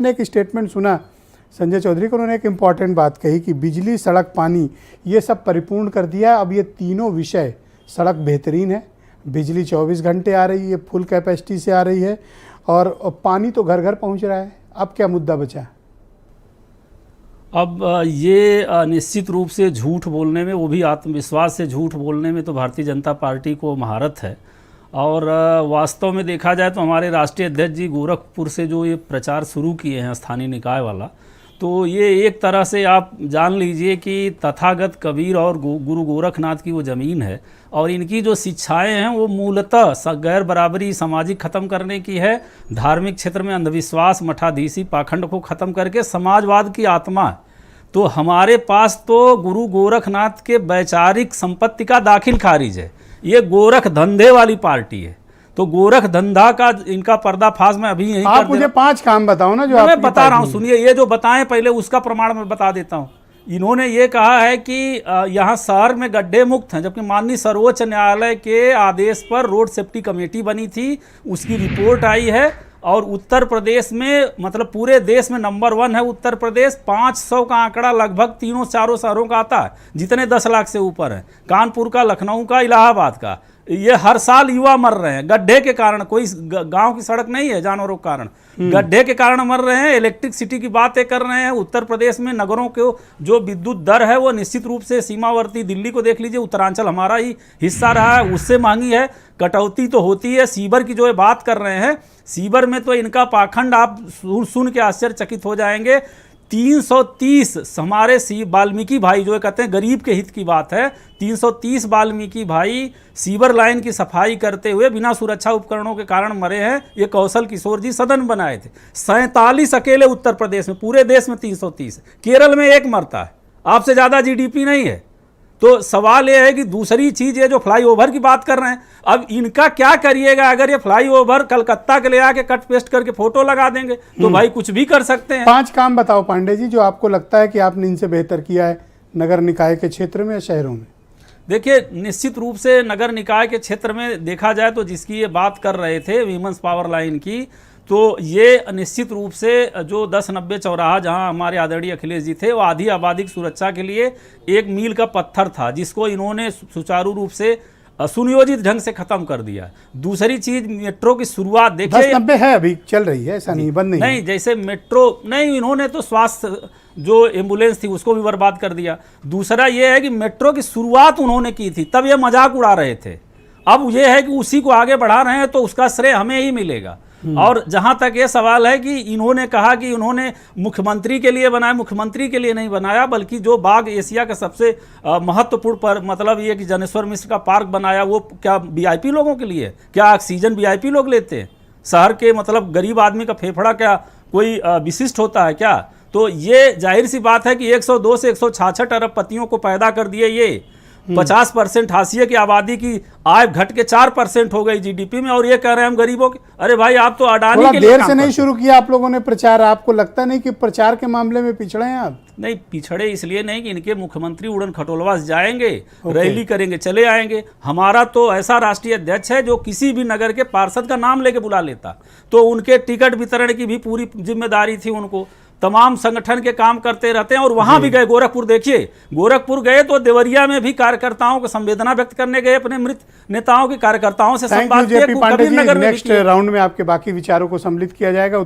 आपने एक स्टेटमेंट सुना संजय चौधरी को, उन्होंने एक इम्पॉर्टेंट बात कही कि बिजली, सड़क, पानी ये सब परिपूर्ण कर दिया है। अब ये तीनों विषय, सड़क बेहतरीन है, बिजली 24 घंटे आ रही है, फुल कैपेसिटी से आ रही है, और पानी तो घर घर पहुंच रहा है। अब क्या मुद्दा बचा है? अब ये निश्चित रूप से झूठ बोलने में, वो भी आत्मविश्वास से झूठ बोलने में तो भारतीय जनता पार्टी को महारत है। और वास्तव में देखा जाए तो हमारे राष्ट्रीय अध्यक्ष जी गोरखपुर से जो ये प्रचार शुरू किए हैं स्थानीय निकाय वाला, तो ये एक तरह से आप जान लीजिए कि तथागत कबीर और गुरु गोरखनाथ की वो ज़मीन है, और इनकी जो शिक्षाएं हैं वो मूलतः गैर बराबरी, सामाजिक ख़त्म करने की है, धार्मिक क्षेत्र में अंधविश्वास, मठाधीशी, पाखंड को ख़त्म करके समाजवाद की आत्मा है। तो हमारे पास तो गुरु गोरखनाथ के वैचारिक संपत्ति का दाखिल खारिज है। ये गोरख धंधे वाली पार्टी है, तो गोरख धंधा का इनका पर्दाफाश मैं अभी यही आप मुझे 5 काम बताओ ना जो मैं बता रहा हूँ। सुनिए, ये जो बताएं पहले उसका प्रमाण मैं बता देता हूँ। इन्होंने ये कहा है कि यहाँ शहर में गड्ढे मुक्त हैं, जबकि माननीय सर्वोच्च न्यायालय के आदेश पर रोड सेफ्टी कमेटी बनी थी, उसकी रिपोर्ट आई है, और उत्तर प्रदेश में, मतलब पूरे देश में नंबर 1 है उत्तर प्रदेश। 500 का आंकड़ा लगभग तीनों चारों शहरों का आता है, जितने 10 लाख से ऊपर हैं, कानपुर का, लखनऊ का, इलाहाबाद का। ये हर साल युवा मर रहे हैं गड्ढे के कारण। कोई गांव की सड़क नहीं है जानवरों के कारण, गड्ढे के कारण मर रहे हैं। इलेक्ट्रिक सिटी की बातें कर रहे हैं। उत्तर प्रदेश में नगरों के जो विद्युत दर है वो निश्चित रूप से सीमावर्ती दिल्ली को देख लीजिए, उत्तरांचल हमारा ही हिस्सा रहा है, उससे महंगी है। कटौती तो होती है। सीवर की जो ये बात कर रहे हैं, सीवर में तो इनका पाखंड आप सुन के आश्चर्यचकित हो जाएंगे। 330 हमारे वाल्मीकि भाई, जो कहते हैं गरीब के हित की बात है, 330 वाल्मीकि भाई सीवर लाइन की सफाई करते हुए बिना सुरक्षा उपकरणों के कारण मरे हैं। ये कौशल किशोर जी सदन बनाए थे। 47 अकेले उत्तर प्रदेश में, पूरे देश में 330। केरल में 1 मरता है, आपसे ज़्यादा जीडीपी नहीं है। तो सवाल ये है कि दूसरी चीज़, ये जो फ्लाईओवर की बात कर रहे हैं, अब इनका क्या करिएगा? अगर ये फ्लाईओवर कलकत्ता के ले आके कट पेस्ट करके फोटो लगा देंगे तो भाई कुछ भी कर सकते हैं। 5 काम बताओ पांडे जी जो आपको लगता है कि आपने इनसे बेहतर किया है नगर निकाय के क्षेत्र में या शहरों में। देखिए, निश्चित रूप से नगर निकाय के क्षेत्र में देखा जाए तो जिसकी ये बात कर रहे थे वीमेंस पावर लाइन की, तो ये निश्चित रूप से जो 1090 चौराहा जहां हमारे आदरणीय अखिलेश जी थे, वो आधी आबादी की सुरक्षा के लिए एक मील का पत्थर था, जिसको इन्होंने सुचारू रूप से सुनियोजित ढंग से खत्म कर दिया। दूसरी चीज, मेट्रो की शुरुआत देखिए, 1090 है अभी चल रही है, ऐसा नहीं बंद नहीं जैसे मेट्रो नहीं, इन्होंने तो स्वास्थ्य जो एम्बुलेंस थी उसको भी बर्बाद कर दिया। दूसरा ये है कि मेट्रो की शुरुआत उन्होंने की थी, तब ये मजाक उड़ा रहे थे। अब ये है कि उसी को आगे बढ़ा रहे हैं, तो उसका श्रेय हमें ही मिलेगा। और जहां तक ये सवाल है कि इन्होंने कहा कि उन्होंने मुख्यमंत्री के लिए बनाया, मुख्यमंत्री के लिए नहीं बनाया, बल्कि जो बाग एशिया का सबसे महत्वपूर्ण पर मतलब ये कि जनेश्वर मिश्र का पार्क बनाया, वो क्या वीआईपी लोगों के लिए? क्या ऑक्सीजन वीआईपी लोग लेते हैं? शहर के मतलब गरीब आदमी का फेफड़ा क्या कोई विशिष्ट होता है क्या? तो ये जाहिर सी बात है कि 102 से 166 अरबपतियों को पैदा कर दिए। ये 50% हाशिए की आबादी की आय घट के 4% हो गई जीडीपी में, और ये कह रहे हैं हम गरीबों के। अरे भाई, आप तो अडानी के लिए देर से नहीं शुरू किया आप लोगों ने प्रचार। आपको लगता नहीं कि प्रचार के मामले में पिछड़े हैं आप? नहीं, पिछड़े इसलिए नहीं कि इनके मुख्यमंत्री उड़न खटोलवा जाएंगे, रैली करेंगे, चले आएंगे। हमारा तो ऐसा राष्ट्रीय अध्यक्ष है जो किसी भी नगर के पार्षद का नाम लेके बुला लेता, तो उनके टिकट वितरण की भी पूरी जिम्मेदारी थी उनको। तमाम संगठन के काम करते रहते हैं, और वहां भी गए। गोरखपुर देखिए, गोरखपुर गए तो देवरिया में भी कार्यकर्ताओं को संवेदना व्यक्त करने गए, अपने मृत नेताओं के कार्यकर्ताओं से संवाद किया। नेक्स्ट राउंड में आपके बाकी विचारों को सम्मिलित किया जाएगा।